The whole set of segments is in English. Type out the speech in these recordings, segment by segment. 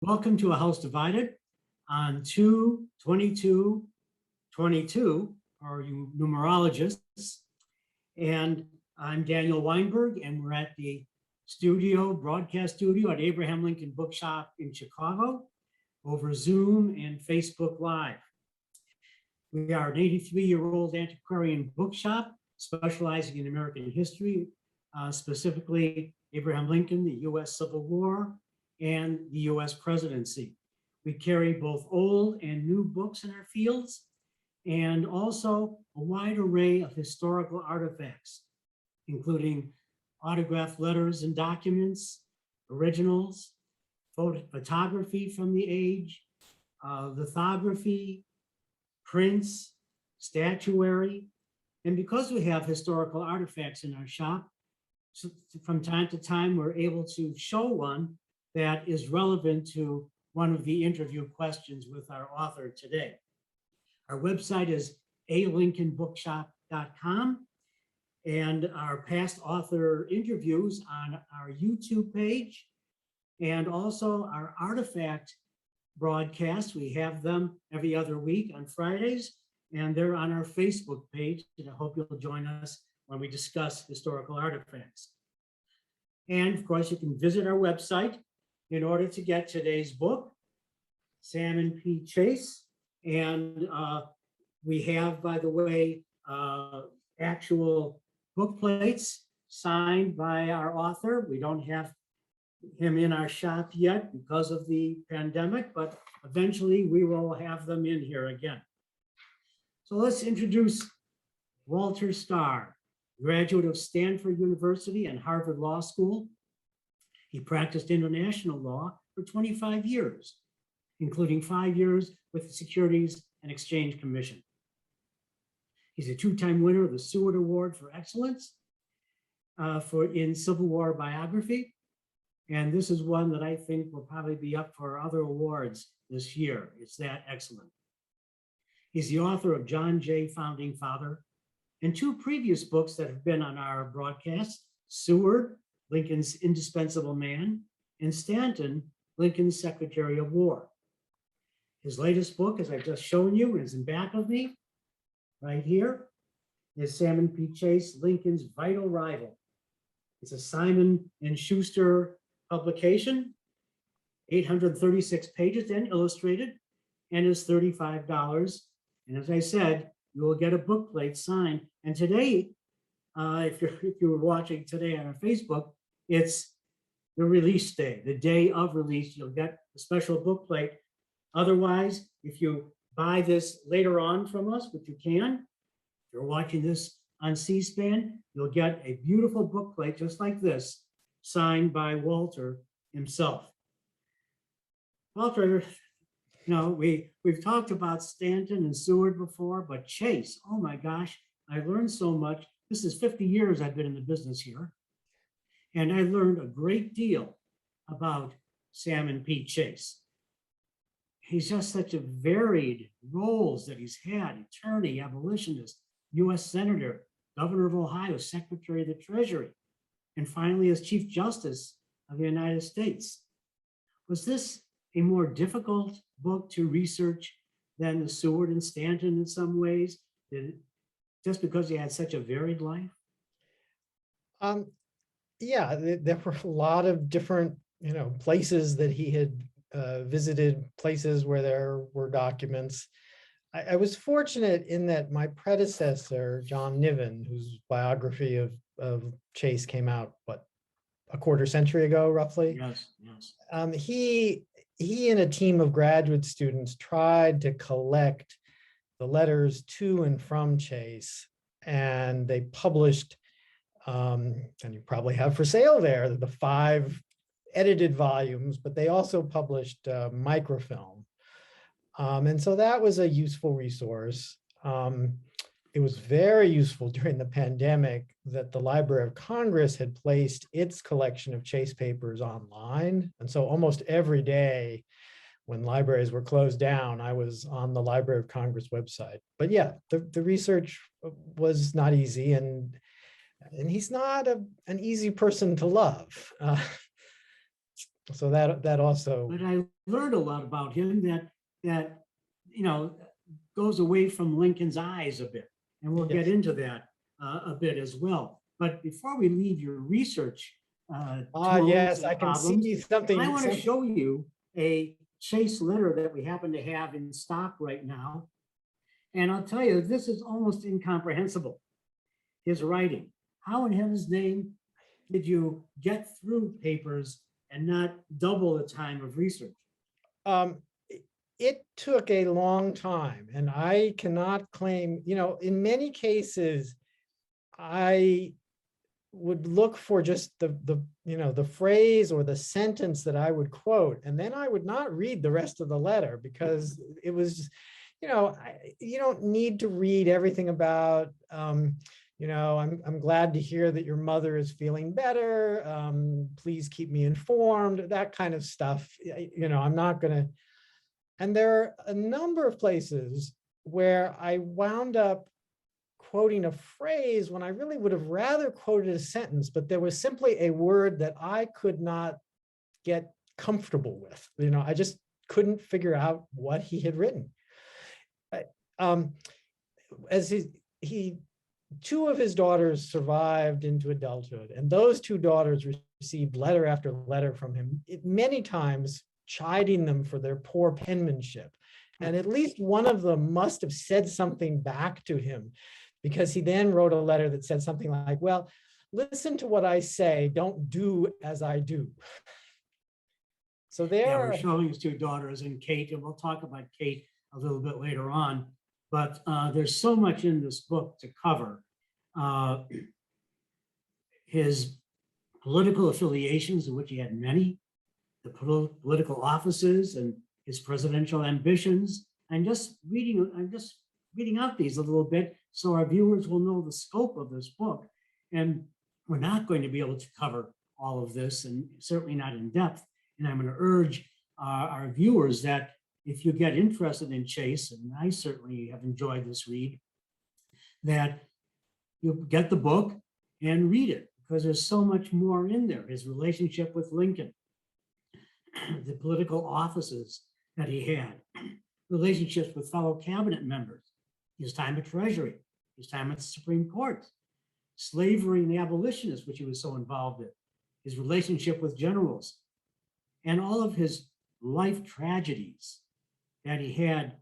Welcome to A House Divided on 2/22/22, or you numerologists. And I'm Daniel Weinberg, and we're at the broadcast studio at Abraham Lincoln Bookshop in Chicago over Zoom and Facebook Live. We are an 83-year-old antiquarian bookshop specializing in American history, specifically Abraham Lincoln, the U.S. Civil War, and the U.S. presidency. We carry both old and new books in our fields, and also a wide array of historical artifacts, including autographed letters and documents, originals, photography from the age, lithography, prints, statuary. And because we have historical artifacts in our shop, so from time to time, we're able to show one that is relevant to one of the interview questions with our author today. Our website is alincolnbookshop.com, and our past author interviews on our YouTube page, and also our artifact broadcasts. We have them every other week on Fridays, and they're on our Facebook page, and I hope you'll join us when we discuss historical artifacts. And of course, you can visit our website in order to get today's book, Salmon P. Chase. And we have, by the way, actual book plates signed by our author. We don't have him in our shop yet because of the pandemic, but eventually we will have them in here again. So let's introduce Walter Stahr, graduate of Stanford University and Harvard Law School. He practiced international law for 25 years, including 5 years with the Securities and Exchange Commission. He's a two-time winner of the Seward Award for Excellence in Civil War biography. And this is one that I think will probably be up for other awards this year. It's that excellent. He's the author of John Jay, Founding Father, and two previous books that have been on our broadcast, Seward, Lincoln's Indispensable Man, and Stanton, Lincoln's Secretary of War. His latest book, as I've just shown you, is in back of me, right here, is Salmon P. Chase, Lincoln's Vital Rival. It's a Simon & Schuster publication, 836 pages and illustrated, and is $35. And as I said, you will get a book plate signed. And today, if you were watching today on our Facebook, it's the release day, the day of release. You'll get a special book plate. Otherwise, if you buy this later on from us, which you can, if you're watching this on C-SPAN, you'll get a beautiful book plate just like this, signed by Walter himself. Walter, you know, we've talked about Stanton and Seward before, but Chase, oh my gosh, I learned so much. This is 50 years I've been in the business here. And I learned a great deal about Salmon P. Chase. He's just such a varied roles that he's had: attorney, abolitionist, US Senator, Governor of Ohio, Secretary of the Treasury, and finally as Chief Justice of the United States. Was this a more difficult book to research than the Seward and Stanton in some ways? Just because he had such a varied life? Yeah, there were a lot of different, places that he had visited, places where there were documents. I was fortunate in that my predecessor, John Niven, whose biography of Chase came out, a quarter century ago, roughly? Yes, yes. He and a team of graduate students tried to collect the letters to and from Chase, and they published, and you probably have for sale there, the 5 edited volumes, but they also published microfilm. And so that was a useful resource. It was very useful during the pandemic that the Library of Congress had placed its collection of Chase papers online. And so almost every day when libraries were closed down, I was on the Library of Congress website. But yeah, the research was not easy, and he's not an easy person to love. So that also. But I learned a lot about him that you know goes away from Lincoln's eyes a bit, and we'll get Yes. into that a bit as well. But before we leave your research tools Yes, and I can problems, see I something. want to show you a Chase letter that we happen to have in stock right now. And I'll tell you, this is almost incomprehensible. His writing. How in heaven's name did you get through papers and not double the time of research? Um, it took a long time, and I cannot claim, in many cases, I would look for just the phrase or the sentence that I would quote, and then I would not read the rest of the letter because it was, you don't need to read everything about, I'm glad to hear that your mother is feeling better. Please keep me informed, that kind of stuff. I'm not going to. And there are a number of places where I wound up quoting a phrase when I really would have rather quoted a sentence, but there was simply a word that I could not get comfortable with. I just couldn't figure out what he had written. As two of his daughters survived into adulthood, and those two daughters received letter after letter from him, many times chiding them for their poor penmanship. And at least one of them must have said something back to him, because he then wrote a letter that said something like, well, listen to what I say, don't do as I do. So we're showing his two daughters and Kate, and we'll talk about Kate a little bit later on. But there's so much in this book to cover. His political affiliations, in which he had many, the political offices and his presidential ambitions. I'm just reading out these a little bit so our viewers will know the scope of this book. And we're not going to be able to cover all of this, and certainly not in depth. And I'm going to urge our viewers that if you get interested in Chase, and I certainly have enjoyed this read, that you get the book and read it, because there's so much more in there. His relationship with Lincoln, the political offices that he had, relationships with fellow cabinet members, his time at Treasury, his time at the Supreme Court, slavery and the abolitionists, which he was so involved in, his relationship with generals, and all of his life tragedies that he had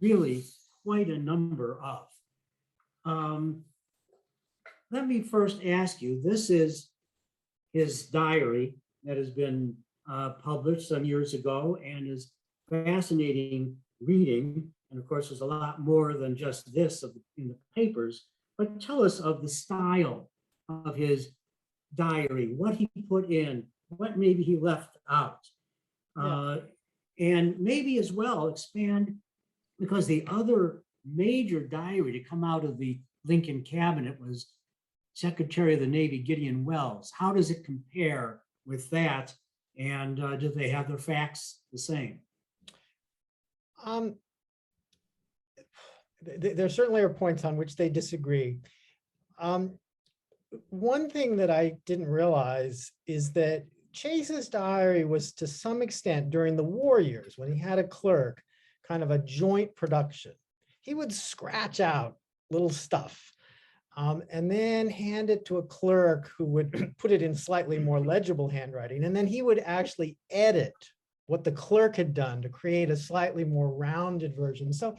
really quite a number of. Let me first ask you, this is his diary that has been published some years ago and is fascinating reading. And of course, there's a lot more than just this in the papers, but tell us of the style of his diary, what he put in, what maybe he left out. And maybe as well expand, because the other major diary to come out of the Lincoln cabinet was Secretary of the Navy Gideon Welles. How does it compare with that? And do they have their facts the same? There certainly are points on which they disagree. One thing that I didn't realize is that Chase's diary was, to some extent, during the war years, when he had a clerk, kind of a joint production. He would scratch out little stuff and then hand it to a clerk who would put it in slightly more legible handwriting. And then he would actually edit what the clerk had done to create a slightly more rounded version. So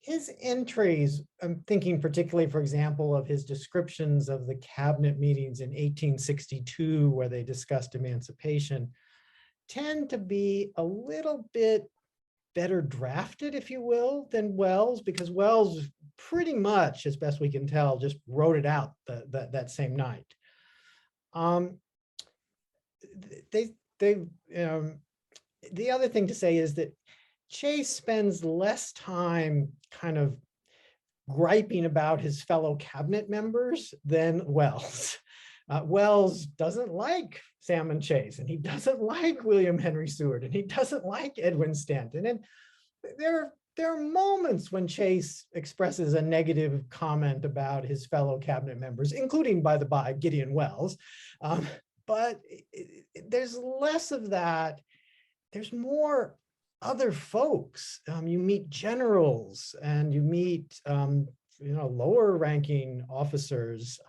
his entries, I'm thinking particularly, for example, of his descriptions of the cabinet meetings in 1862, where they discussed emancipation, tend to be a little bit better drafted, if you will, than Welles, because Welles pretty much, as best we can tell, just wrote it out that same night. The other thing to say is that Chase spends less time kind of griping about his fellow cabinet members than Welles. Welles doesn't like Salmon Chase, and he doesn't like William Henry Seward, and he doesn't like Edwin Stanton. And there are moments when Chase expresses a negative comment about his fellow cabinet members, including, by the by, Gideon Welles. but there's less of that. There's more other folks. You meet generals and you meet lower ranking officers.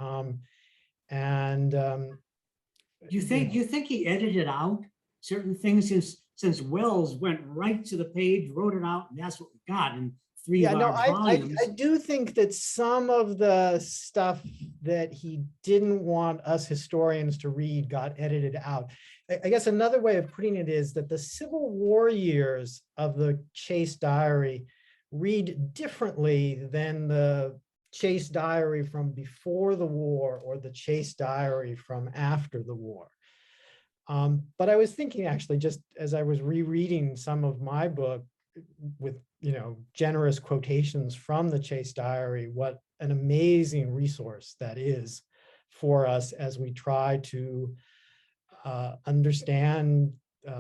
You think he edited out certain things since Wells went right to the page, wrote it out, and that's what we got in three Yeah, no, large volumes. I do think that some of the stuff that he didn't want us historians to read got edited out. I guess another way of putting it is that the Civil War years of the Chase diary read differently than the Chase diary from before the war or the Chase diary from after the war. But I was thinking, actually, just as I was rereading some of my book with generous quotations from the Chase diary, what an amazing resource that is for us as we try to understand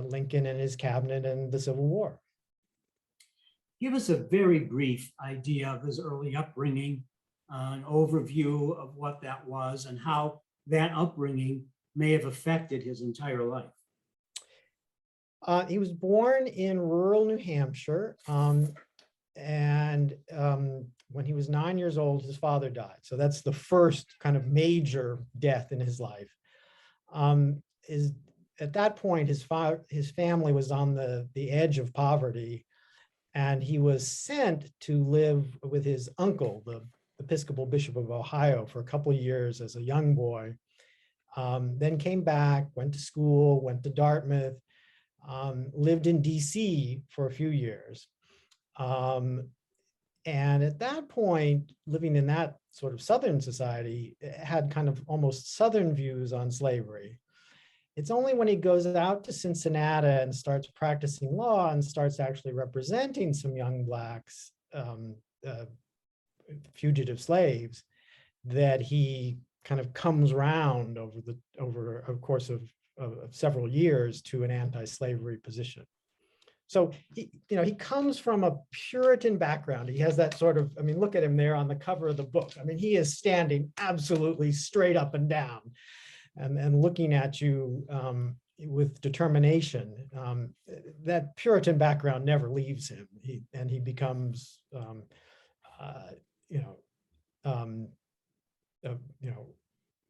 Lincoln and his cabinet and the Civil War. Give us a very brief idea of his early upbringing, an overview of what that was and how that upbringing may have affected his entire life. He was born in rural New Hampshire, and when he was 9 years old, his father died. So that's the first kind of major death in his life. At that point, his family was on the edge of poverty, and he was sent to live with his uncle, the Episcopal Bishop of Ohio, for a couple of years as a young boy. Then came back, went to school, went to Dartmouth, lived in DC for a few years. And at that point, living in that sort of Southern society, had kind of almost Southern views on slavery. It's only when he goes out to Cincinnati and starts practicing law and starts actually representing some young Blacks, fugitive slaves, that he kind of comes round over a course of several years to an anti-slavery position. So he comes from a Puritan background. He has that sort of, look at him there on the cover of the book. He is standing absolutely straight up and down and looking at you with determination. That Puritan background never leaves him. He becomes,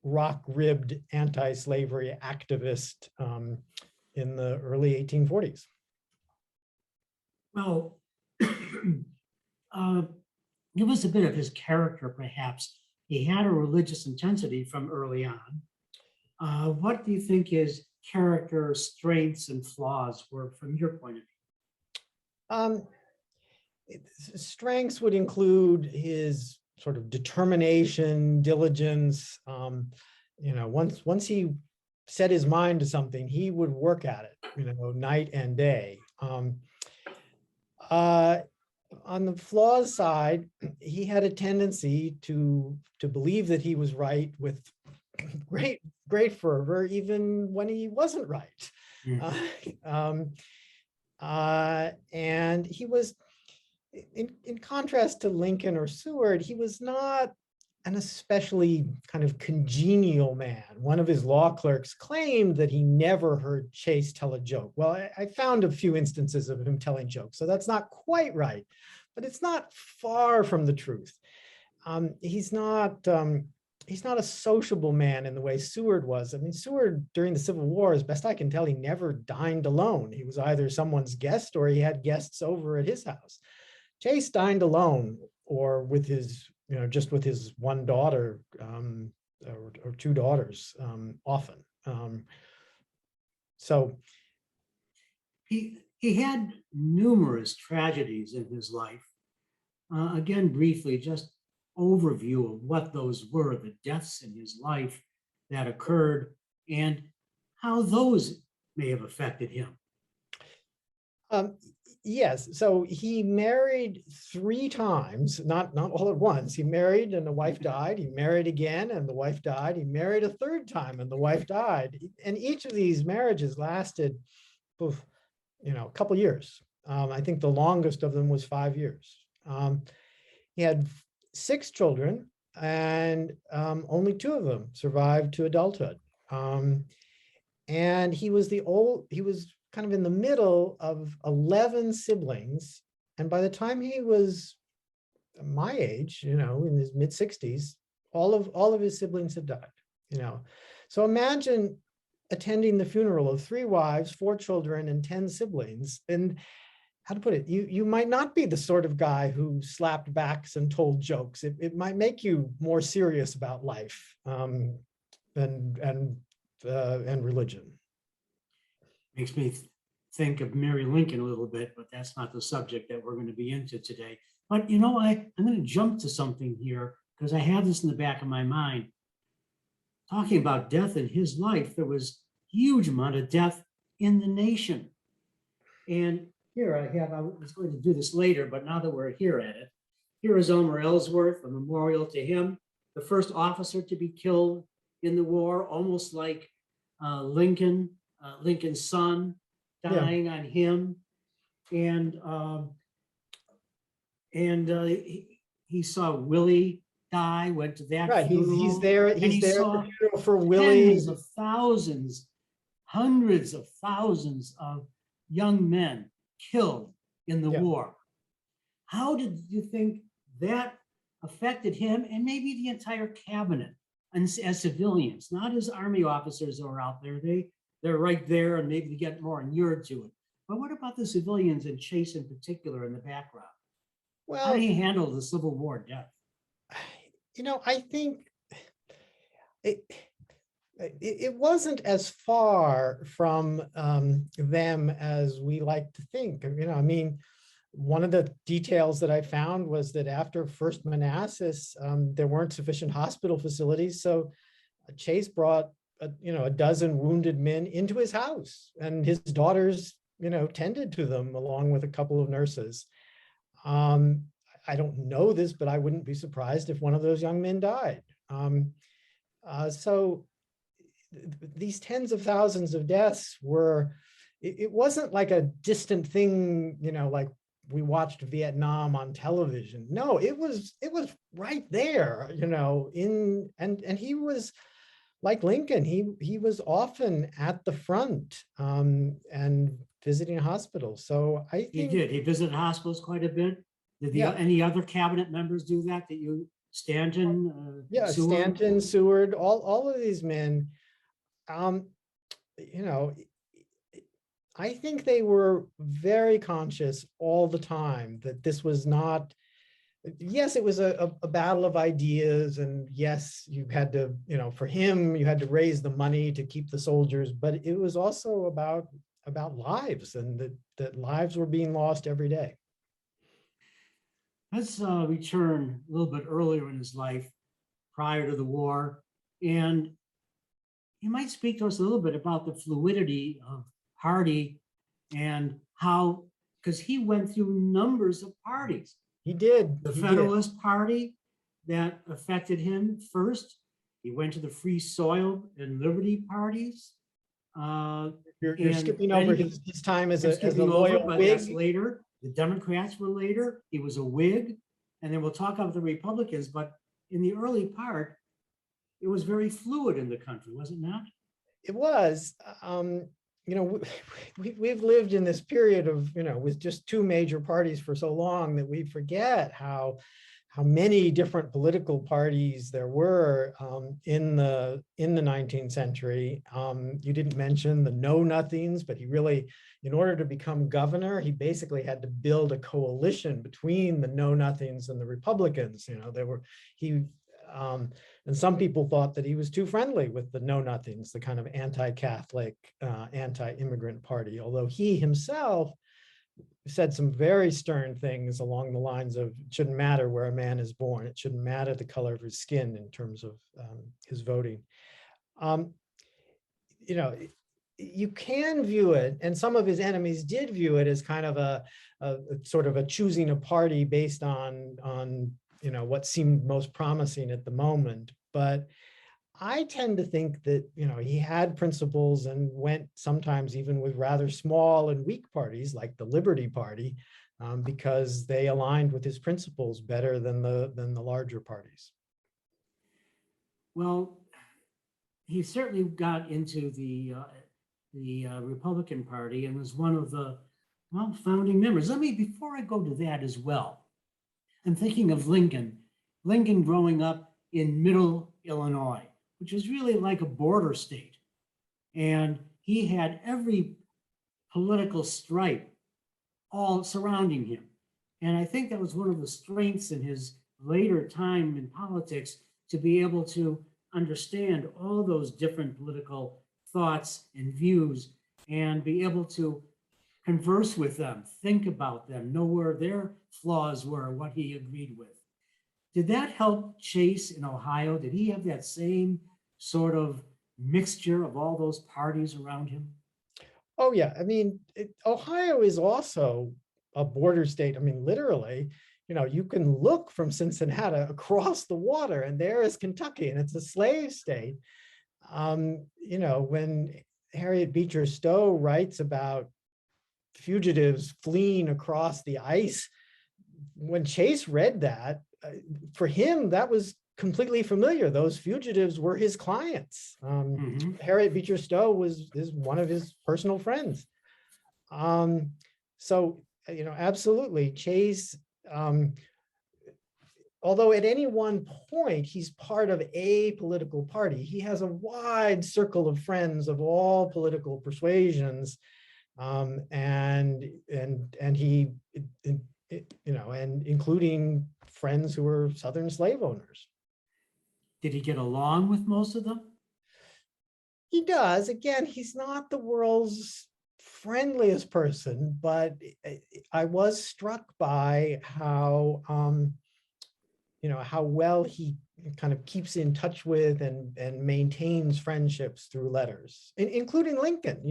rock-ribbed anti-slavery activist in the early 1840s. Well, give us a bit of his character, perhaps. He had a religious intensity from early on. What do you think his character strengths and flaws were from your point of view? Strengths would include his sort of determination, diligence. Once he set his mind to something, he would work at it, night and day. On the flaws side, he had a tendency to believe that he was right with great fervor, even when he wasn't right. And he was, in contrast to Lincoln or Seward, he was not an especially kind of congenial man. One of his law clerks claimed that he never heard Chase tell a joke. Well, I found a few instances of him telling jokes, so that's not quite right, but it's not far from the truth. He's not a sociable man in the way Seward was. Seward during the Civil War, as best I can tell, he never dined alone. He was either someone's guest or he had guests over at his house. Chase dined alone or with his, just with his one daughter or two daughters often. So he had numerous tragedies in his life. Again, briefly, just overview of what those were, the deaths in his life that occurred and how those may have affected him. Yes, so he married 3 times, not all at once. He married and the wife died. He married again and the wife died. He married a 3rd time and the wife died. And each of these marriages lasted, a couple years. I think the longest of them was 5 years. He had 6 children and only 2 of them survived to adulthood. And he was kind of in the middle of 11 siblings. And by the time he was my age, in his mid 60s, all of his siblings had died. So imagine attending the funeral of 3 wives, 4 children, and 10 siblings. And how to put it, you might not be the sort of guy who slapped backs and told jokes. It might make you more serious about life and religion. Makes me think of Mary Lincoln a little bit, but that's not the subject that we're going to be into today. But I'm going to jump to something here because I have this in the back of my mind. Talking about death in his life, there was huge amount of death in the nation. And here I was going to do this later, but now that we're here at it, here is Elmer Ellsworth, a memorial to him, the first officer to be killed in the war, almost like Lincoln's son dying on him. And he saw Willie die, went to that Right, funeral. he's there at the funeral for Willie. Tens of thousands, hundreds of thousands of young men killed in the war. How did you think that affected him and maybe the entire cabinet as civilians, not as army officers that are out there? They're right there and maybe they get more inured to it. But what about the civilians and Chase in particular in the background? Well, how did he handle the Civil War death? I think it wasn't as far from them as we like to think. One of the details that I found was that after First Manassas, there weren't sufficient hospital facilities. So Chase brought, a dozen wounded men into his house, and his daughters, tended to them along with a couple of nurses. I don't know this, but I wouldn't be surprised if one of those young men died. So these tens of thousands of deaths it wasn't like a distant thing, like we watched Vietnam on television. No, it was right there, and he was like Lincoln. He was often at the front and visiting hospitals. So I think he visited hospitals quite a bit. Did any other cabinet members do that? Stanton? Seward? Stanton, Seward, all of these men. I think they were very conscious all the time that this was not. Yes, it was a battle of ideas, and yes, you had to, for him, you had to raise the money to keep the soldiers, but it was also about lives, and that lives were being lost every day. Let's return a little bit earlier in his life, prior to the war, and you might speak to us a little bit about the fluidity of party and how, because he went through numbers of parties. He did. The Federalist Party that affected him first. He went to the Free Soil and Liberty parties. You're skipping over his time as a loyal Whig. That's later. The Democrats were later. He was a Whig. And then we'll talk about the Republicans. But in the early part, it was very fluid in the country, was it not? It was. We've lived in this period of, with just 2 major parties for so long that we forget how many different political parties there were in the 19th century. You didn't mention the Know-Nothings, but he really, in order to become governor, he basically had to build a coalition between the Know-Nothings and the Republicans. And some people thought that he was too friendly with the Know-Nothings, the kind of anti-Catholic, anti-immigrant party, although he himself said some very stern things along the lines of, it shouldn't matter where a man is born, it shouldn't matter the color of his skin in terms of his voting. You can view it, and some of his enemies did view it as kind of a sort of a choosing a party based on what seemed most promising at the moment. But I tend to think that, he had principles and went sometimes even with rather small and weak parties like the Liberty Party, because they aligned with his principles better than the larger parties. Well, he certainly got into the the Republican Party and was one of the, well, founding members. Before I go to that as well, I'm thinking of Lincoln. Lincoln growing up in Middle Illinois, which is really like a border state. And he had every political stripe all surrounding him. And I think that was one of the strengths in his later time in politics, to be able to understand all those different political thoughts and views and be able to converse with them, think about them, know where their flaws were, what he agreed with. Did that help Chase in Ohio? Did he have that same sort of mixture of all those parties around him? Oh, yeah. I mean, Ohio is also a border state. I mean, literally, you can look from Cincinnati across the water, and there is Kentucky, and it's a slave state. When Harriet Beecher Stowe writes about fugitives fleeing across the ice, when Chase read that, for him, that was completely familiar. Those fugitives were his clients. Harriet Beecher Stowe is one of his personal friends. So, absolutely, Chase, although at any one point he's part of a political party, he has a wide circle of friends of all political persuasions, and he, and including friends who were Southern slave owners. Did he get along with most of them? He does. Again, he's not the world's friendliest person, but I was struck by how how well he kind of keeps in touch with and maintains friendships through letters, including Lincoln.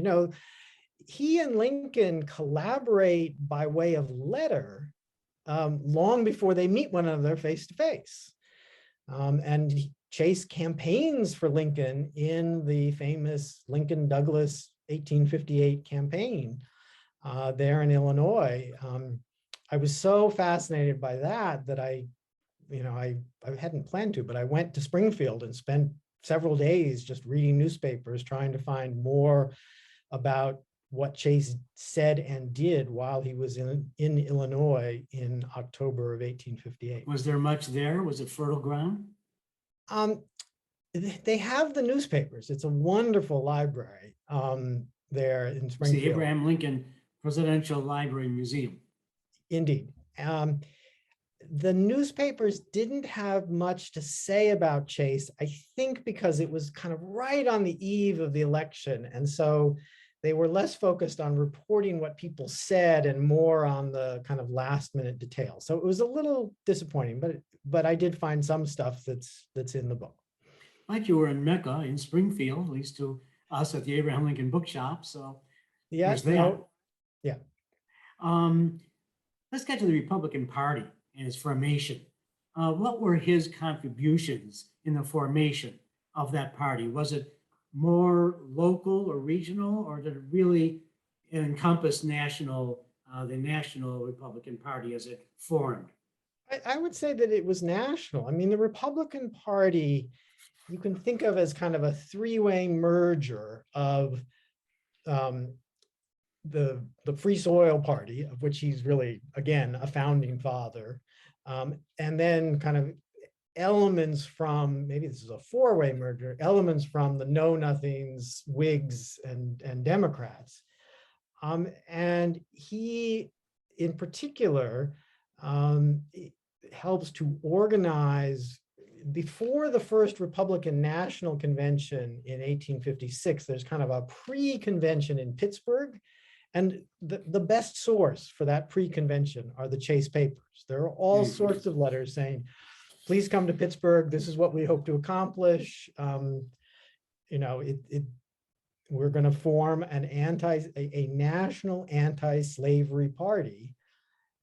He and Lincoln collaborate by way of letter long before they meet one another face to face. And Chase campaigns for Lincoln in the famous Lincoln-Douglas 1858 campaign there in Illinois. I was so fascinated by that I hadn't planned to, but I went to Springfield and spent several days just reading newspapers, trying to find more about what Chase said and did while he was in Illinois in October of 1858. Was there much there? Was it fertile ground? They have the newspapers. It's a wonderful library there in Springfield. It's the Abraham Lincoln Presidential Library Museum. Indeed. The newspapers didn't have much to say about Chase, I think because it was kind of right on the eve of the election. And so they were less focused on reporting what people said and more on the kind of last minute details. So it was a little disappointing, but I did find some stuff that's in the book. Like you were in Mecca in Springfield, at least to us at the Abraham Lincoln Bookshop. So yeah, yeah. Let's get to the Republican Party and its formation. What were his contributions in the formation of that party? Was it more local or regional, or did it really encompass the National Republican Party as it formed? I would say that it was national. I mean, the Republican Party, you can think of as kind of a three-way merger of the Free Soil Party, of which he's really, again, a founding father, and then kind of elements from, maybe this is a four-way merger, elements from the Know Nothings, Whigs, and Democrats. And he, in particular, helps to organize, before the first Republican National Convention in 1856, there's kind of a pre-convention in Pittsburgh. And the best source for that pre-convention are the Chase papers. There are all sorts of letters saying, please come to Pittsburgh. This is what we hope to accomplish. We're going to form a national anti-slavery party.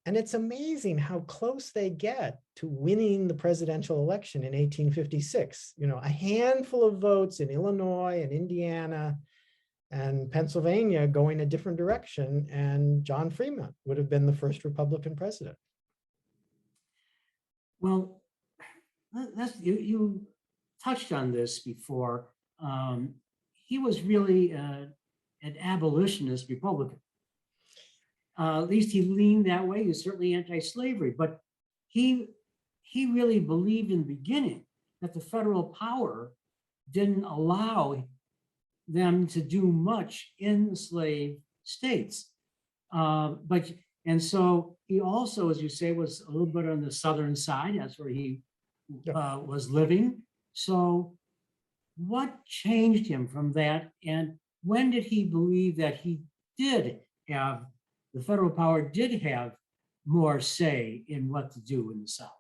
And it's amazing how close they get to winning the presidential election in 1856. A handful of votes in Illinois and Indiana and Pennsylvania going a different direction, and John Fremont would have been the first Republican president. Well, you touched on this before. He was really an abolitionist Republican. At least he leaned that way. He was certainly anti-slavery, but he really believed in the beginning that the federal power didn't allow them to do much in the slave states. And so he also, as you say, was a little bit on the southern side. That's where he was living. So what changed him from that? And when did he believe that he did have, the federal power did have more say in what to do in the South?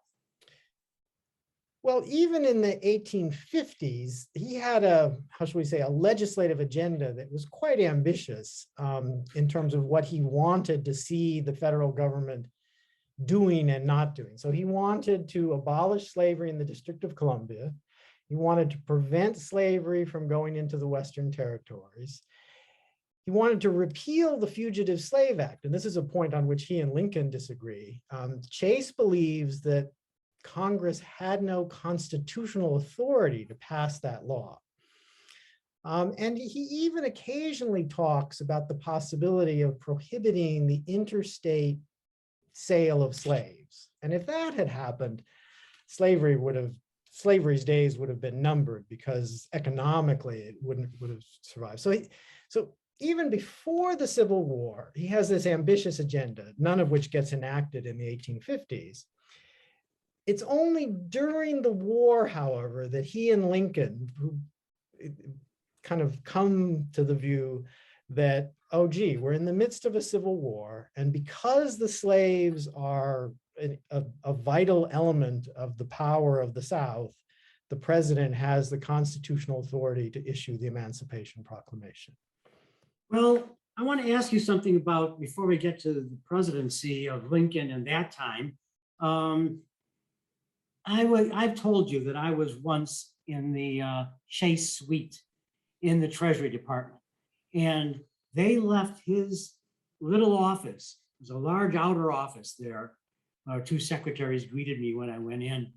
Well, even in the 1850s, he had a, how should we say, a legislative agenda that was quite ambitious in terms of what he wanted to see the federal government doing and not doing. So he wanted to abolish slavery in the District of Columbia. He wanted to prevent slavery from going into the Western territories. He wanted to repeal the Fugitive Slave Act. And this is a point on which he and Lincoln disagree. Chase believes that Congress had no constitutional authority to pass that law. And he even occasionally talks about the possibility of prohibiting the interstate sale of slaves. And if that had happened, slavery's days would have been numbered, because economically it would have survived. So even before the Civil War, he has this ambitious agenda, none of which gets enacted in the 1850s. It's only during the war, however, that he and Lincoln, who kind of come to the view that, oh, gee, we're in the midst of a civil war, and because the slaves are a vital element of the power of the South, the president has the constitutional authority to issue the Emancipation Proclamation. Well, I want to ask you something about, before we get to the presidency of Lincoln and that time. I've told you that I was once in the Chase suite in the Treasury Department, and they left his little office. There's a large outer office there. Two secretaries greeted me when I went in.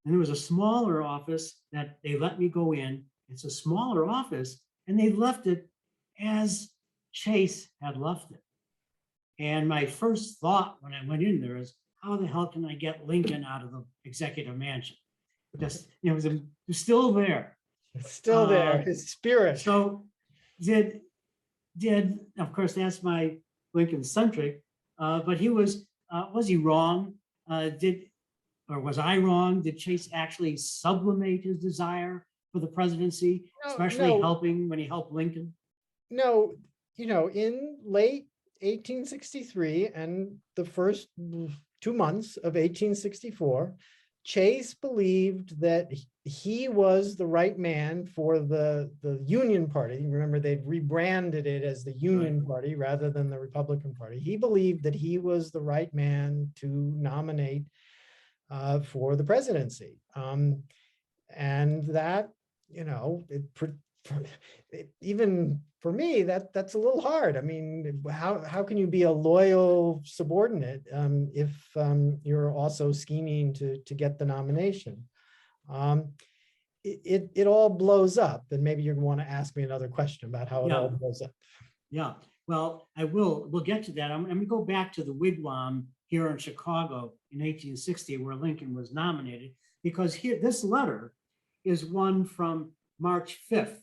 And there was a smaller office that they let me go in. It's a smaller office, and they left it as Chase had left it. And my first thought when I went in there is, how the hell can I get Lincoln out of the executive mansion? Just, it was still there. It's still there, his spirit. So did, of course, that's my Lincoln centric, but he was he wrong? Or was I wrong? Did Chase actually sublimate his desire for the presidency, especially helping when he helped Lincoln? No, in late 1863 and the first 2 months of 1864, Chase believed that he was the right man for the Union Party. Remember, they'd rebranded it as the Union Party rather than the Republican Party. He believed that he was the right man to nominate for the presidency. And that, even for me, that's a little hard. I mean, how can you be a loyal subordinate if you're also scheming to get the nomination? It all blows up, and maybe you're going to want to ask me another question about how it all blows up. Yeah, well, I will. We'll get to that. I'm going to go back to the wigwam here in Chicago in 1860, where Lincoln was nominated, because here, this letter is one from March 5th.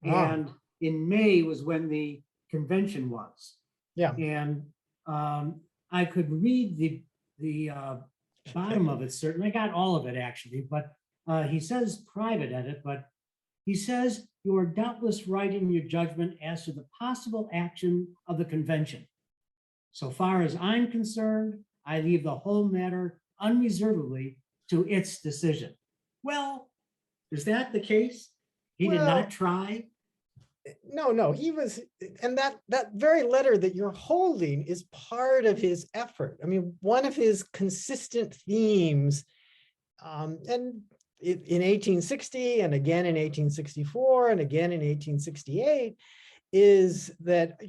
And in May was when the convention was. Yeah. And I could read the bottom of it, certainly. I got all of it, actually, but he says private edit, but he says, "You are doubtless right in your judgment as to the possible action of the convention. So far as I'm concerned, I leave the whole matter unreservedly to its decision." Well, is that the case? He did not try? No, he was, and that very letter that you're holding is part of his effort. I mean, one of his consistent themes, and in 1860 and again in 1864 and again in 1868, is that,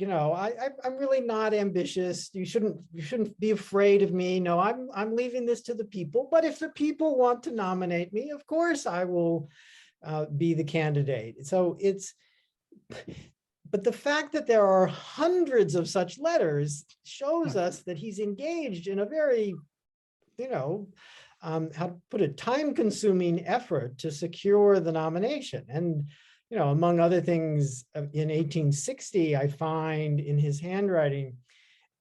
I'm really not ambitious. You shouldn't be afraid of me. No, I'm leaving this to the people. But if the people want to nominate me, of course I will be the candidate. So But the fact that there are hundreds of such letters shows us that he's engaged in a very, how to put it, time-consuming effort to secure the nomination. And, among other things, in 1860, I find in his handwriting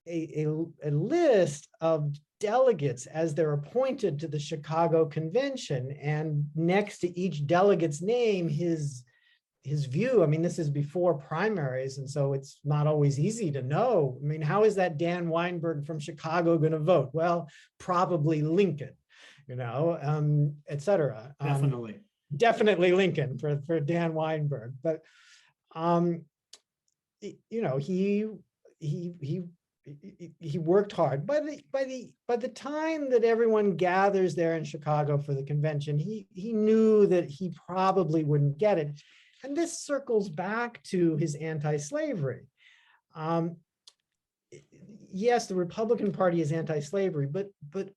a list of delegates as they're appointed to the Chicago Convention, and next to each delegate's name, his view. I mean, this is before primaries, and so it's not always easy to know. I mean, how is that Dan Weinberg from Chicago going to vote? Well, probably Lincoln, et cetera. Definitely Lincoln for Dan Weinberg. But he worked hard. By the time that everyone gathers there in Chicago for the convention, he knew that he probably wouldn't get it. And this circles back to his anti-slavery. Yes, the Republican Party is anti-slavery, but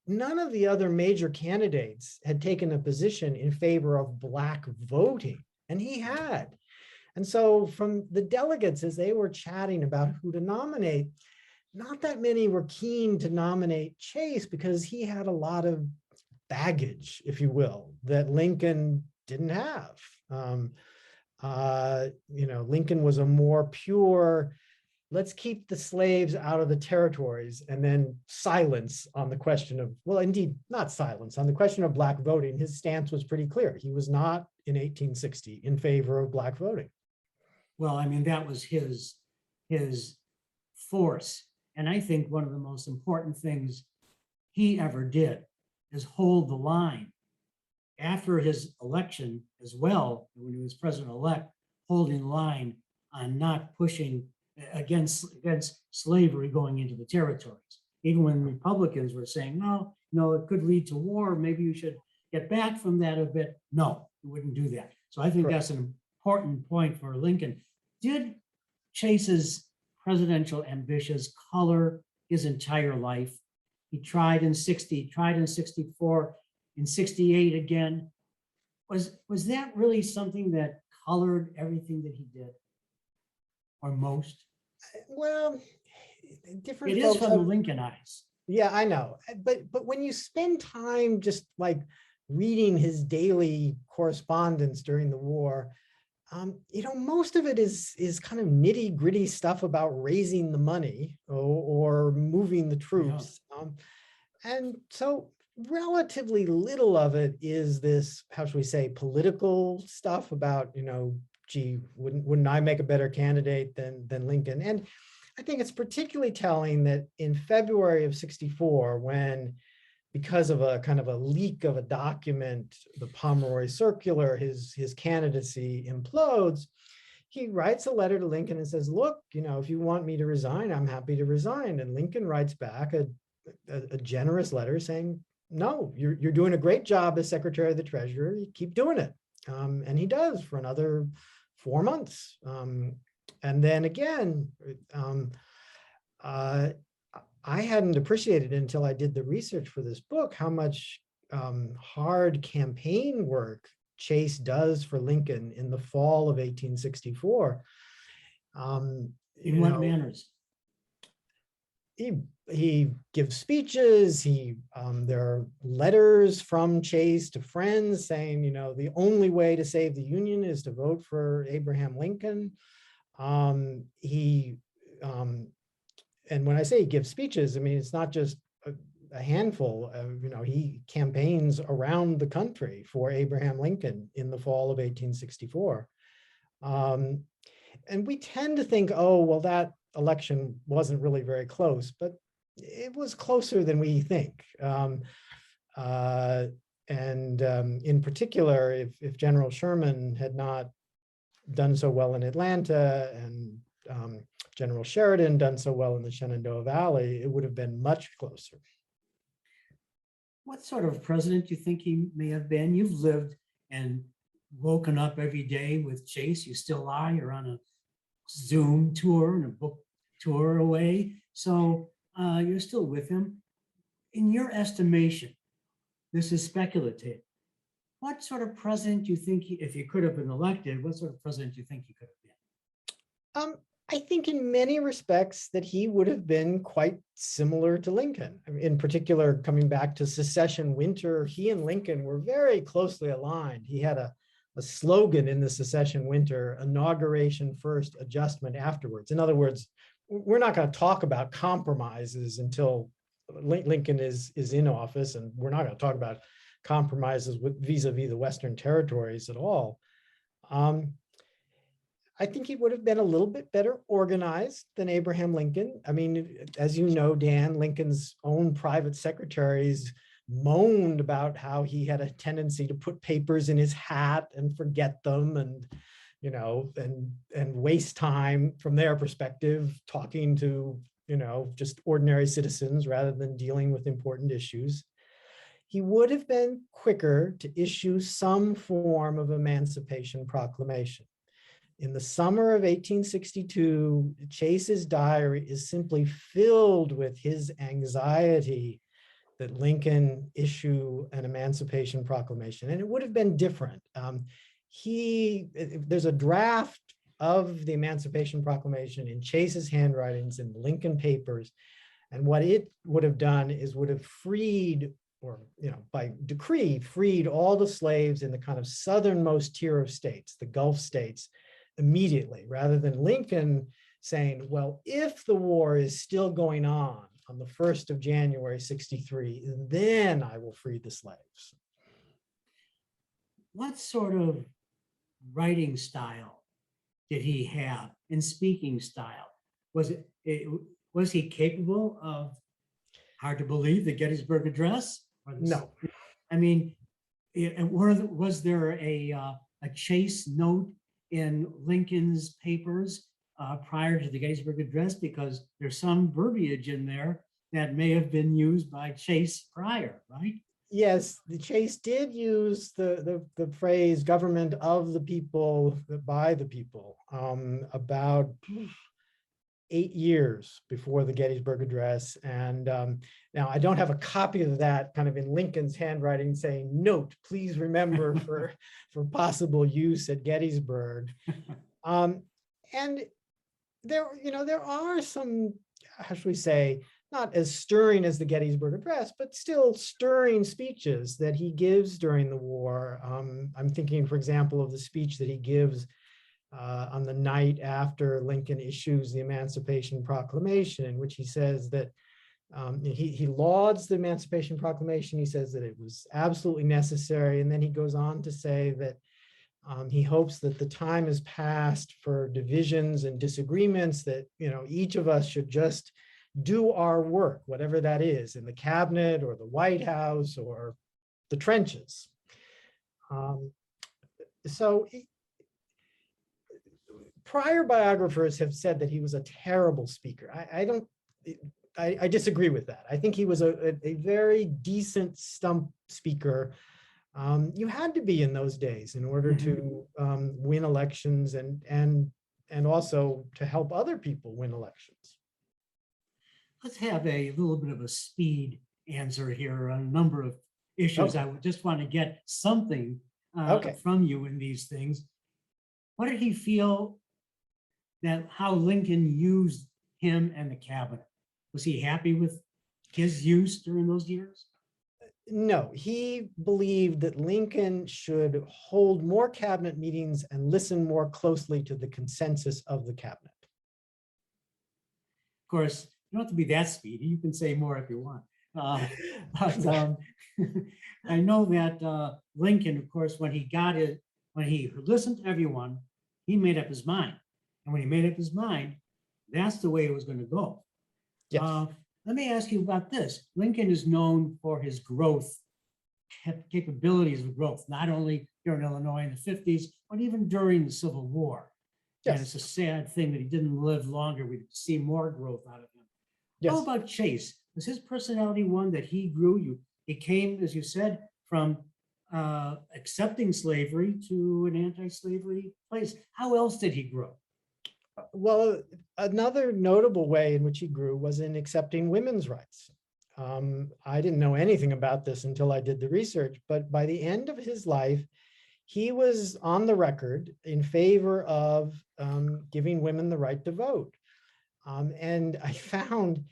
none of the other major candidates had taken a position in favor of Black voting, and he had. And so from the delegates, as they were chatting about who to nominate, not that many were keen to nominate Chase because he had a lot of baggage, if you will, that Lincoln didn't have. Lincoln was a more pure, let's keep the slaves out of the territories, and then silence on the question of, well, indeed, not silence, on the question of Black voting. His stance was pretty clear. He was not in 1860 in favor of Black voting. Well, I mean, that was his force. And I think one of the most important things he ever did is hold the line. After his election as well, when he was president-elect, holding the line on not pushing against slavery going into the territories. Even when Republicans were saying, no, it could lead to war, maybe you should get back from that a bit. No, he wouldn't do that. So I think Correct. That's an important point for Lincoln. Did Chase's presidential ambitions color his entire life? He tried in 60, tried in 64, in 68 again. Was that really something that colored everything that he did, or most? Well, different. It is from the Lincoln eyes. Yeah, I know. But when you spend time just like reading his daily correspondence during the war, most of it is kind of nitty gritty stuff about raising the money or moving the troops. Yeah. And so relatively little of it is this, how should we say, political stuff about, gee, wouldn't I make a better candidate than Lincoln? And I think it's particularly telling that in February of 64, when, because of a kind of a leak of a document, the Pomeroy Circular, his candidacy implodes, he writes a letter to Lincoln and says, look, if you want me to resign, I'm happy to resign. And Lincoln writes back a generous letter saying, no, you're doing a great job as Secretary of the Treasury, you keep doing it. And he does for another 4 months. And then again, I hadn't appreciated until I did the research for this book how much hard campaign work Chase does for Lincoln in the fall of 1864. In what manners? He gives speeches. There are letters from Chase to friends saying, the only way to save the Union is to vote for Abraham Lincoln. And when I say he gives speeches, I mean, it's not just a handful. He campaigns around the country for Abraham Lincoln in the fall of 1864. And we tend to think, oh, well, that election wasn't really very close, but it was closer than we think. In particular, if General Sherman had not done so well in Atlanta and General Sheridan done so well in the Shenandoah Valley, it would have been much closer. What sort of president do you think he may have been? You've lived and woken up every day with Chase. You still are. You're on a Zoom tour and a book tour away. So you're still with him. In your estimation, this is speculative. What sort of president do you think, if he could have been elected, what sort of president do you think he could have been? I think in many respects that he would have been quite similar to Lincoln. I mean, in particular, coming back to secession winter, he and Lincoln were very closely aligned. He had a slogan in the secession winter: inauguration first, adjustment afterwards. In other words, we're not going to talk about compromises until Lincoln is in office, and we're not going to talk about compromises with vis-a-vis the Western territories at all. I think he would have been a little bit better organized than Abraham Lincoln. I mean, as you know, Dan, Lincoln's own private secretaries moaned about how he had a tendency to put papers in his hat and forget them, and and waste time from their perspective talking to just ordinary citizens rather than dealing with important issues. He would have been quicker to issue some form of emancipation proclamation. In the summer of 1862, Chase's diary is simply filled with his anxiety that Lincoln issue an emancipation proclamation, and it would have been different. There's a draft of the Emancipation Proclamation in Chase's handwritings in the Lincoln papers, and what it would have done is would have freed, or by decree, freed all the slaves in the kind of southernmost tier of states, the Gulf states, immediately, rather than Lincoln saying, well, if the war is still going on the 1st of January, 63, then I will free the slaves. What sort of writing style did he have, and speaking style? Was he capable of, hard to believe, the Gettysburg Address? No. I mean, was there a Chase note in Lincoln's papers prior to the Gettysburg Address? Because there's some verbiage in there that may have been used by Chase prior, right? Yes, the Chase did use the phrase "government of the people, by the people" about 8 years before the Gettysburg Address. And now I don't have a copy of that kind of in Lincoln's handwriting saying, "Note, please remember for possible use at Gettysburg." And there are some, how should we say, not as stirring as the Gettysburg Address, but still stirring speeches that he gives during the war. I'm thinking, for example, of the speech that he gives on the night after Lincoln issues the Emancipation Proclamation, in which he says that he lauds the Emancipation Proclamation. He says that it was absolutely necessary. And then he goes on to say that he hopes that the time has passed for divisions and disagreements, that each of us should just do our work, whatever that is, in the cabinet or the White House or the trenches. So prior biographers have said that he was a terrible speaker. I disagree with that. I think he was a very decent stump speaker. You had to be in those days in order to win elections and also to help other people win elections. Let's have a little bit of a speed answer here on a number of issues. Okay. I would just want to get something from you in these things. What did he feel that how Lincoln used him and the cabinet? Was he happy with his use during those years? No, he believed that Lincoln should hold more cabinet meetings and listen more closely to the consensus of the cabinet. Of course, you don't have to be that speedy. You can say more if you want. But I know that Lincoln, of course, when he listened to everyone, he made up his mind. And when he made up his mind, that's the way it was going to go. Yes. Let me ask you about this. Lincoln is known for his growth, capabilities of growth, not only here in Illinois in the 50s, but even during the Civil War. Yes. And it's a sad thing that he didn't live longer. We see more growth out of him. Yes. How about Chase? Was his personality one that he grew? He came, as you said, from accepting slavery to an anti-slavery place. How else did he grow? Well, another notable way in which he grew was in accepting women's rights. I didn't know anything about this until I did the research, but by the end of his life, he was on the record in favor of giving women the right to vote. And I found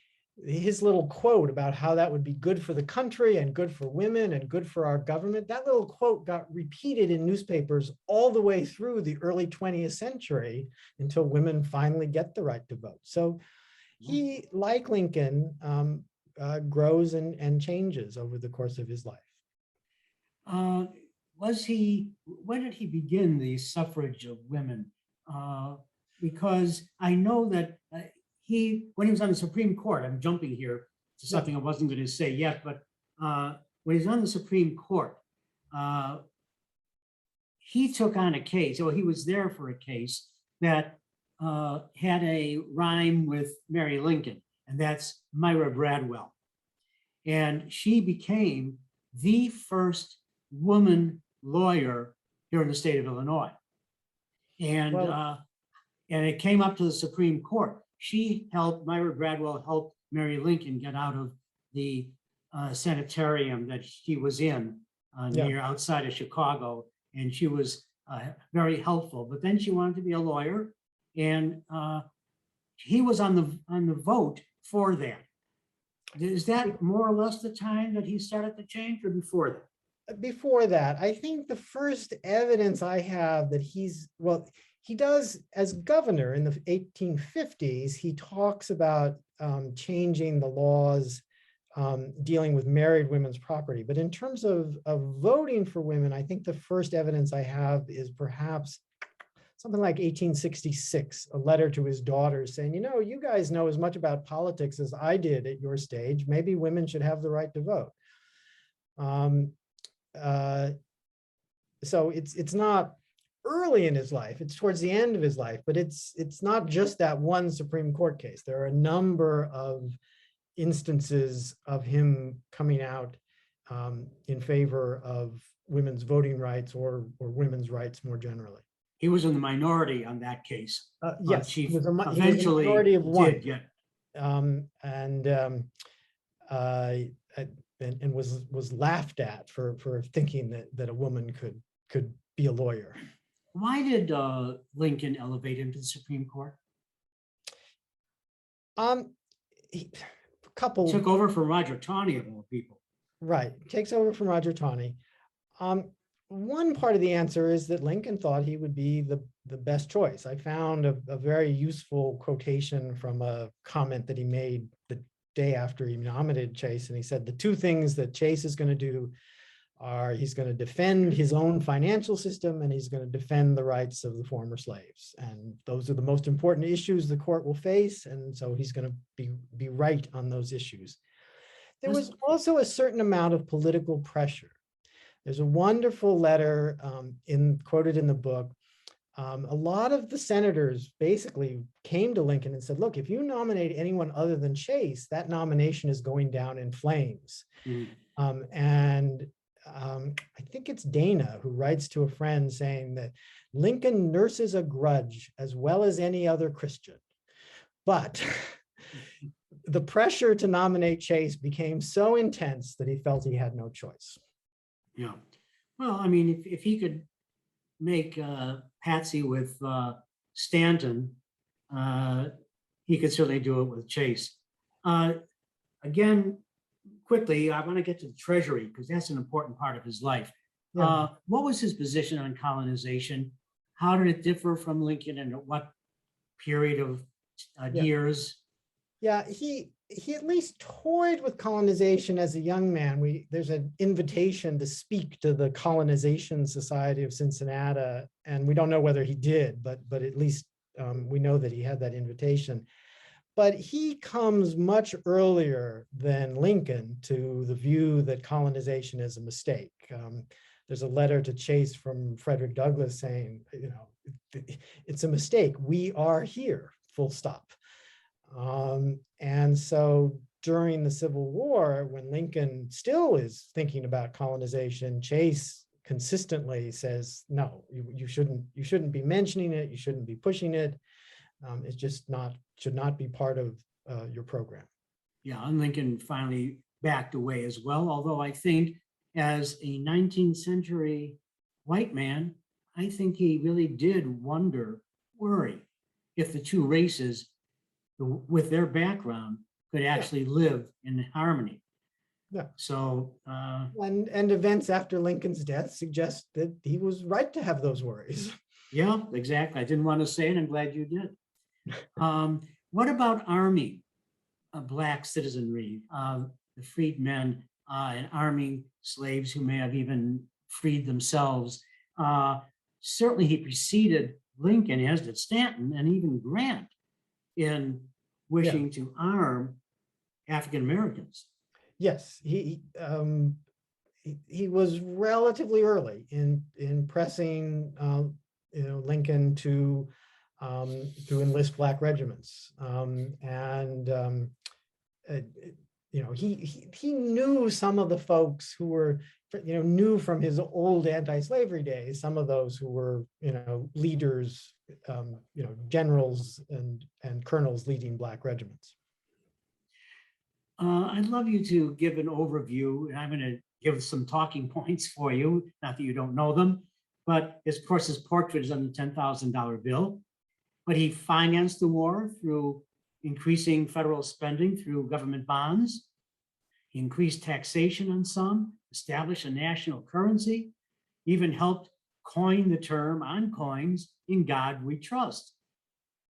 his little quote about how that would be good for the country and good for women and good for our government. That little quote got repeated in newspapers all the way through the early 20th century until women finally get the right to vote. So he, like Lincoln, grows and changes over the course of his life. When did he begin the suffrage of women? Because I know that when he was on the Supreme Court, I'm jumping here to something I wasn't going to say yet, but when he was on the Supreme Court, he took on a case, or he was there for a case that had a rhyme with Mary Lincoln, and that's Myra Bradwell. And she became the first woman lawyer here in the state of Illinois. And, and it came up to the Supreme Court. Myra Bradwell helped Mary Lincoln get out of the sanitarium that she was in near outside of Chicago. And she was very helpful, but then she wanted to be a lawyer, and he was on the vote for that. Is that more or less the time that he started to change, or before that? Before that, I think the first evidence I have that he does as governor in the 1850s, he talks about changing the laws dealing with married women's property. But in terms of voting for women, I think the first evidence I have is perhaps something like 1866, a letter to his daughters saying, you guys know as much about politics as I did at your stage. Maybe women should have the right to vote. So it's not early in his life, it's towards the end of his life, but it's not just that one Supreme Court case. There are a number of instances of him coming out in favor of women's voting rights or women's rights more generally. He was in the minority on that case. Yes, he was a eventually minority of one. did, yeah. And was laughed at for thinking that a woman could be a lawyer. Why did Lincoln elevate him to the Supreme Court? He took over from Roger Taney, of all people. Right, takes over from Roger Taney. One part of the answer is that Lincoln thought he would be the best choice. I found a very useful quotation from a comment that he made the day after he nominated Chase, and he said the two things that Chase is going to do are he's going to defend his own financial system and he's going to defend the rights of the former slaves. And those are the most important issues the court will face. And so he's going to be right on those issues. There was also a certain amount of political pressure. There's a wonderful letter quoted in the book. A lot of the senators basically came to Lincoln and said, look, if you nominate anyone other than Chase, that nomination is going down in flames. I think it's Dana who writes to a friend saying that Lincoln nurses a grudge as well as any other Christian. But the pressure to nominate Chase became so intense that he felt he had no choice. Yeah. Well, I mean, if he could make Patsy with Stanton, he could certainly do it with Chase. Again, quickly, I want to get to the Treasury because that's an important part of his life. Yeah. What was his position on colonization? How did it differ from Lincoln, and at what period of years? Yeah, he at least toyed with colonization as a young man. There's an invitation to speak to the Colonization Society of Cincinnati, and we don't know whether he did, but at least we know that he had that invitation. But he comes much earlier than Lincoln to the view that colonization is a mistake. There's a letter to Chase from Frederick Douglass saying, it's a mistake. We are here, full stop. And so during the Civil War, when Lincoln still is thinking about colonization, Chase consistently says, no, you shouldn't be mentioning it. You shouldn't be pushing it. It's just should not be part of your program. Yeah, and Lincoln finally backed away as well, although I think as a 19th century white man, I think he really did worry if the two races with their background could actually live in harmony. Yeah. So, And events after Lincoln's death suggest that he was right to have those worries. yeah, exactly. I didn't want to say it. I'm glad you did. What about arming Black citizenry, the freedmen, and arming slaves who may have even freed themselves? Certainly, he preceded Lincoln, as did Stanton, and even Grant in wishing to arm African Americans. Yes, he was relatively early in pressing Lincoln to enlist Black regiments, he knew some of the folks who were knew from his old anti-slavery days, some of those who were leaders, generals and colonels leading Black regiments. I'd love you to give an overview, and I'm going to give some talking points for you, not that you don't know them, but of course his portrait is on the $10,000 bill, but he financed the war through increasing federal spending through government bonds. He increased taxation on some, established a national currency, even helped coin the term on coins, "In God We Trust."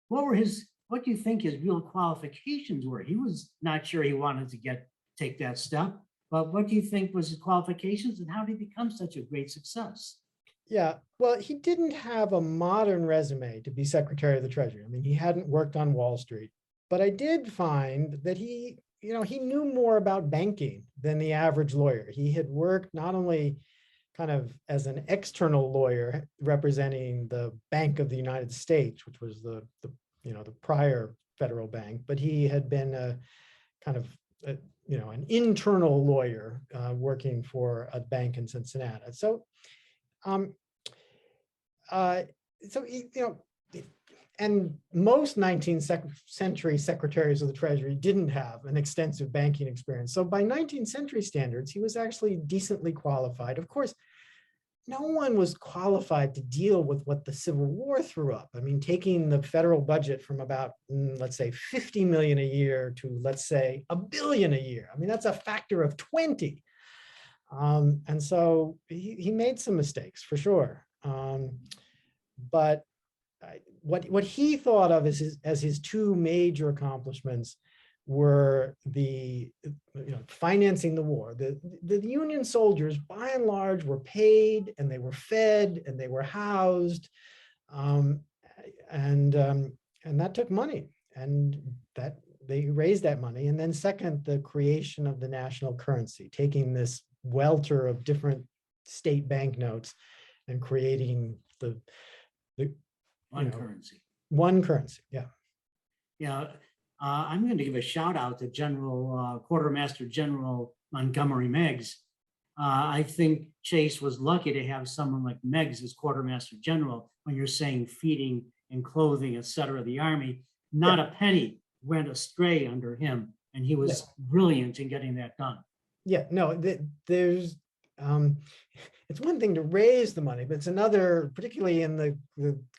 What do you think his real qualifications were? He was not sure he wanted to take that step, but what do you think was his qualifications, and how did he become such a great success? Yeah, well, he didn't have a modern resume to be Secretary of the Treasury. I mean, he hadn't worked on Wall Street, but I did find that he knew more about banking than the average lawyer. He had worked not only kind of as an external lawyer representing the Bank of the United States, which was the prior federal bank, but he had been a kind of an internal lawyer working for a bank in Cincinnati. So and most 19th century secretaries of the Treasury didn't have an extensive banking experience. So by 19th century standards, he was actually decently qualified. Of course, no one was qualified to deal with what the Civil War threw up. I mean, taking the federal budget from about, let's say, 50 million a year to, let's say, $1 billion a year. I mean, that's a factor of 20. And so he made some mistakes for sure. But what he thought of as his two major accomplishments were the financing the war. The Union soldiers, by and large, were paid, and they were fed, and they were housed, and that took money, and that they raised that money. And then second, the creation of the national currency, taking this welter of different state banknotes and creating the Currency. One currency, yeah. Yeah, I'm going to give a shout out to Quartermaster General Montgomery Meigs. I think Chase was lucky to have someone like Meigs as Quartermaster General when you're saying feeding and clothing, et cetera, the Army. Not a penny went astray under him, and he was brilliant in getting that done. Yeah, no, there's it's one thing to raise the money, but it's another, particularly in the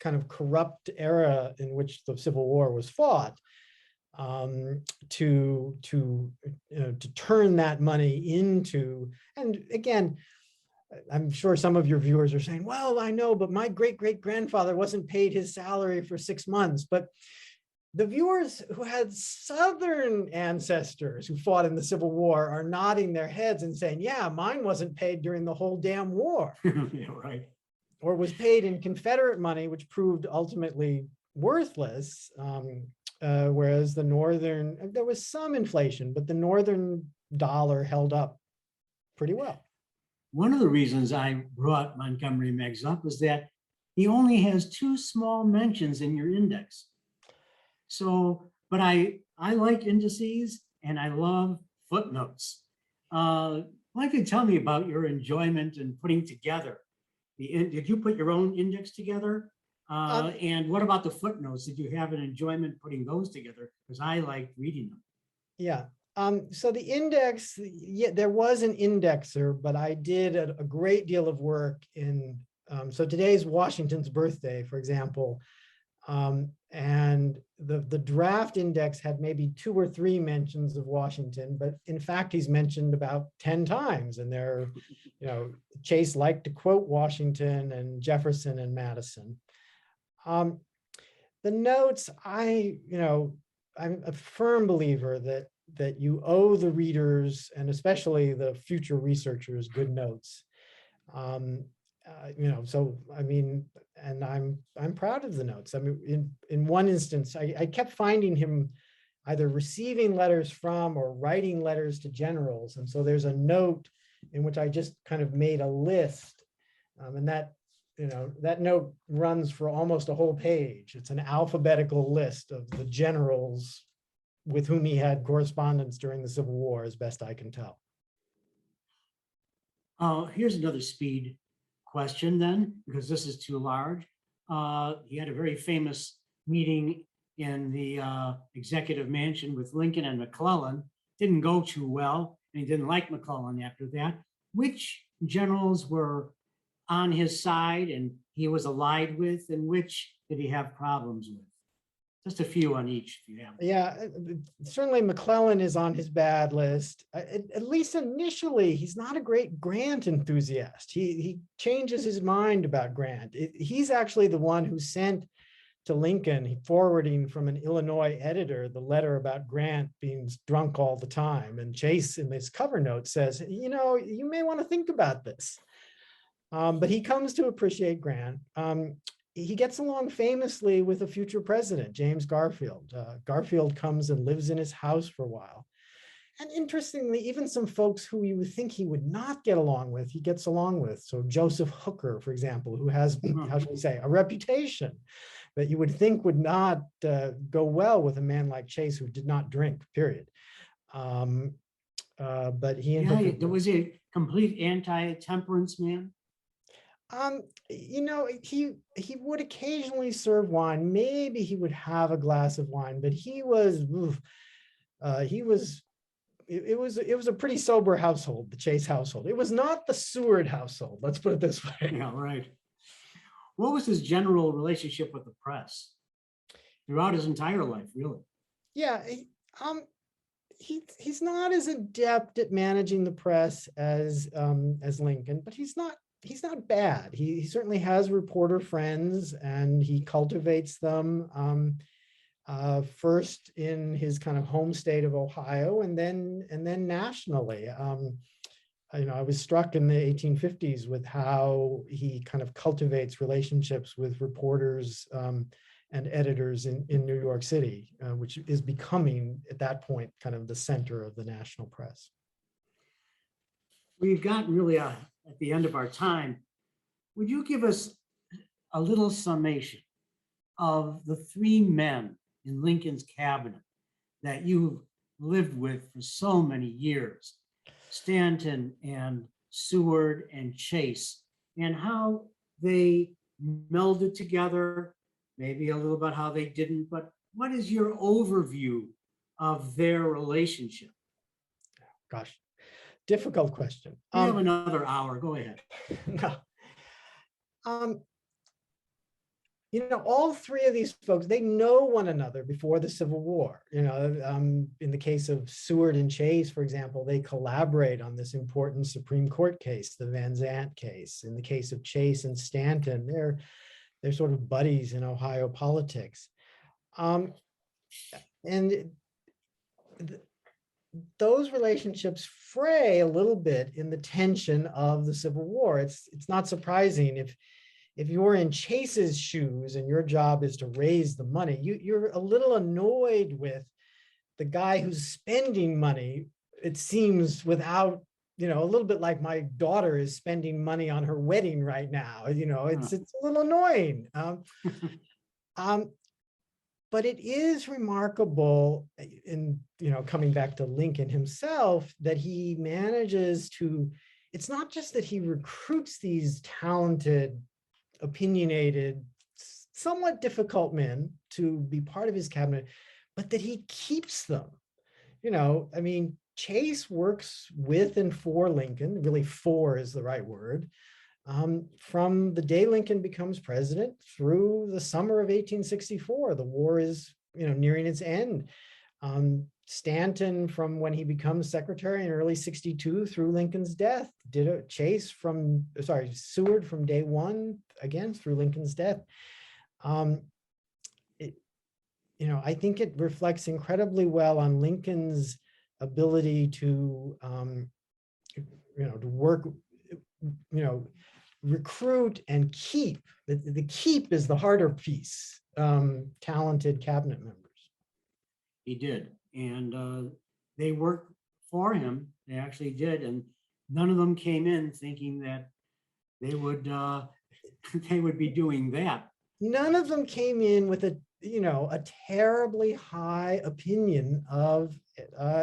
kind of corrupt era in which the Civil War was fought, to turn that money into. And again, I'm sure some of your viewers are saying, well, I know, but my great-great-grandfather wasn't paid his salary for 6 months. But the viewers who had Southern ancestors who fought in the Civil War are nodding their heads and saying, yeah, mine wasn't paid during the whole damn war. Yeah, right. Or was paid in Confederate money, which proved ultimately worthless. Whereas the Northern, there was some inflation, but the Northern dollar held up pretty well. One of the reasons I brought Montgomery Meigs up is that he only has 2 small mentions in your index. So, but I like indices and I love footnotes. Why don't you tell me about your enjoyment in putting together did you put your own index together? And what about the footnotes? Did you have an enjoyment putting those together? Because I like reading them. Yeah. So the index, there was an indexer, but I did a great deal of work in So today's Washington's birthday, for example, and the draft index had maybe 2 or 3 mentions of Washington, but in fact, he's mentioned about 10 times. And there, Chase liked to quote Washington and Jefferson and Madison. The notes, I'm a firm believer that you owe the readers, and especially the future researchers, good notes. So I mean, and I'm proud of the notes. I mean, in one instance, I kept finding him either receiving letters from or writing letters to generals. And so there's a note in which I just kind of made a list, and that note runs for almost a whole page. It's an alphabetical list of the generals with whom he had correspondence during the Civil War, as best I can tell. Here's another speed question then, because this is too large. He had a very famous meeting in the executive mansion with Lincoln and McClellan. Didn't go too well, and he didn't like McClellan after that. Which generals were on his side and he was allied with, and which did he have problems with? Just a few on each, if you have. Yeah, certainly McClellan is on his bad list. At least initially, he's not a great Grant enthusiast. He changes his mind about Grant. He's actually the one who sent to Lincoln, forwarding from an Illinois editor, the letter about Grant being drunk all the time. And Chase, in this cover note, says, you may want to think about this. But he comes to appreciate Grant. He gets along famously with a future president, James Garfield. Garfield comes and lives in his house for a while. And interestingly, even some folks who you would think he would not get along with, he gets along with. So Joseph Hooker, for example, who has, how should we say, a reputation that you would think would not go well with a man like Chase, who did not drink, period. But he and Hooker, was he a complete anti-temperance man? He would occasionally serve wine. Maybe he would have a glass of wine, but it was a pretty sober household, the Chase household. It was not the Seward household, let's put it this way. Yeah, right. What was his general relationship with the press throughout his entire life, really? Yeah, he's not as adept at managing the press as Lincoln, but he's not bad. He certainly has reporter friends, and he cultivates them first in his kind of home state of Ohio, and then nationally. I was struck in the 1850s with how he kind of cultivates relationships with reporters and editors in New York City, which is becoming at that point kind of the center of the national press. We've gotten really at the end of our time. Would you give us a little summation of the 3 men in Lincoln's cabinet that you lived with for so many years, Stanton and Seward and Chase, and how they melded together, maybe a little about how they didn't, but what is your overview of their relationship? Gosh, difficult question. We have another hour, go ahead. No. All 3 of these folks, they know one another before the Civil War. In the case of Seward and Chase, for example, they collaborate on this important Supreme Court case, the Van Zandt case. In the case of Chase and Stanton, they're sort of buddies in Ohio politics. Those relationships fray a little bit in the tension of the Civil War. It's not surprising if you're in Chase's shoes and your job is to raise the money, you're a little annoyed with the guy who's spending money, it seems, without, a little bit like my daughter is spending money on her wedding right now. It's a little annoying. But it is remarkable, in coming back to Lincoln himself, that he manages to, it's not just that he recruits these talented, opinionated, somewhat difficult men to be part of his cabinet, but that he keeps them. Chase works with and for Lincoln, really for is the right word. from the day Lincoln becomes president through the summer of 1864. The war is, nearing its end. Stanton, from when he becomes secretary in early 62 through Lincoln's death, did a Seward from day one, again, through Lincoln's death. I think it reflects incredibly well on Lincoln's ability to, to work, recruit and keep. The keep is the harder piece, talented cabinet members. He did, and they worked for him. They actually did, and none of them came in thinking that they would they would be doing that. None of them came in with a terribly high opinion of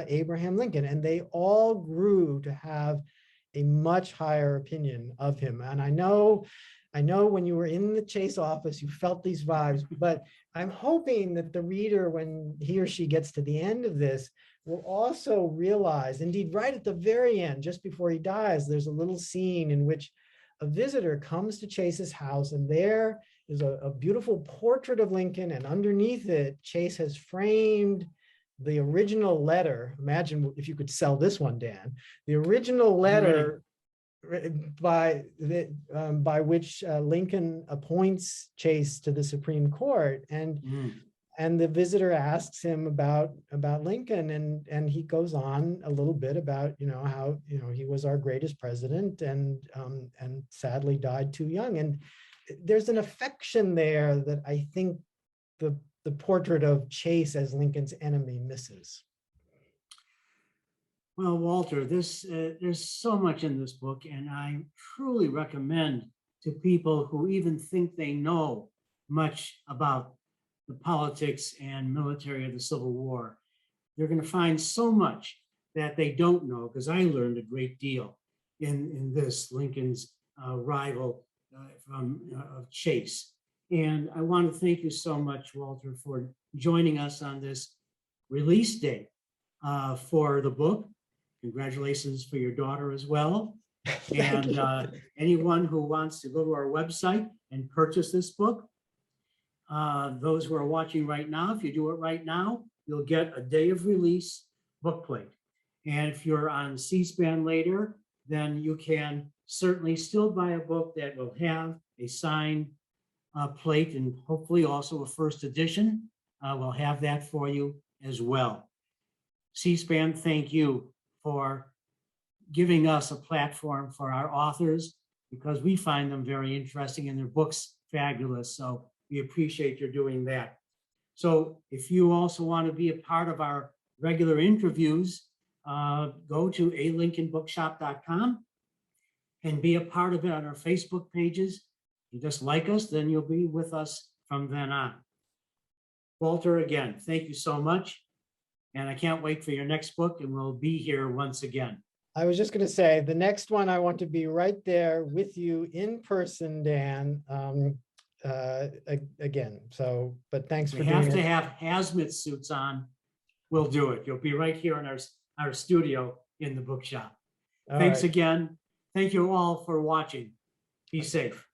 Abraham Lincoln, and they all grew to have a much higher opinion of him. And I know when you were in the Chase office, you felt these vibes, but I'm hoping that the reader, when he or she gets to the end of this, will also realize, indeed, right at the very end, just before he dies, there's a little scene in which a visitor comes to Chase's house, and there is a beautiful portrait of Lincoln, and underneath it, Chase has framed the original letter. Imagine if you could sell this one, Dan. The original letter by which Lincoln appoints Chase to the Supreme Court, and the visitor asks him about Lincoln, and he goes on a little bit about how he was our greatest president, and sadly died too young. And there's an affection there that I think the portrait of Chase as Lincoln's enemy misses. Well, Walter, there's so much in this book, and I truly recommend to people who even think they know much about the politics and military of the Civil War. They're going to find so much that they don't know, because I learned a great deal in this Lincoln's rival of Chase. And I want to thank you so much, Walter, for joining us on this release day for the book. Congratulations for your daughter as well. And anyone who wants to go to our website and purchase this book, those who are watching right now, if you do it right now, you'll get a day of release bookplate. And if you're on C-SPAN later, then you can certainly still buy a book that will have a signed plate, and hopefully also a first edition. We'll have that for you as well. C-SPAN, thank you for giving us a platform for our authors, because we find them very interesting and their books fabulous. So we appreciate your doing that. So if you also want to be a part of our regular interviews, go to alincolnbookshop.com and be a part of it on our Facebook pages. You just like us, then you'll be with us from then on. Walter, again, thank you so much. And I can't wait for your next book, and we'll be here once again. I was just going to say, the next one, I want to be right there with you in person, Dan, again. So, but thanks for doing it. We have to have hazmat suits on. We'll do it. You'll be right here in our studio in the bookshop. Thanks again. Thank you all for watching. Be safe.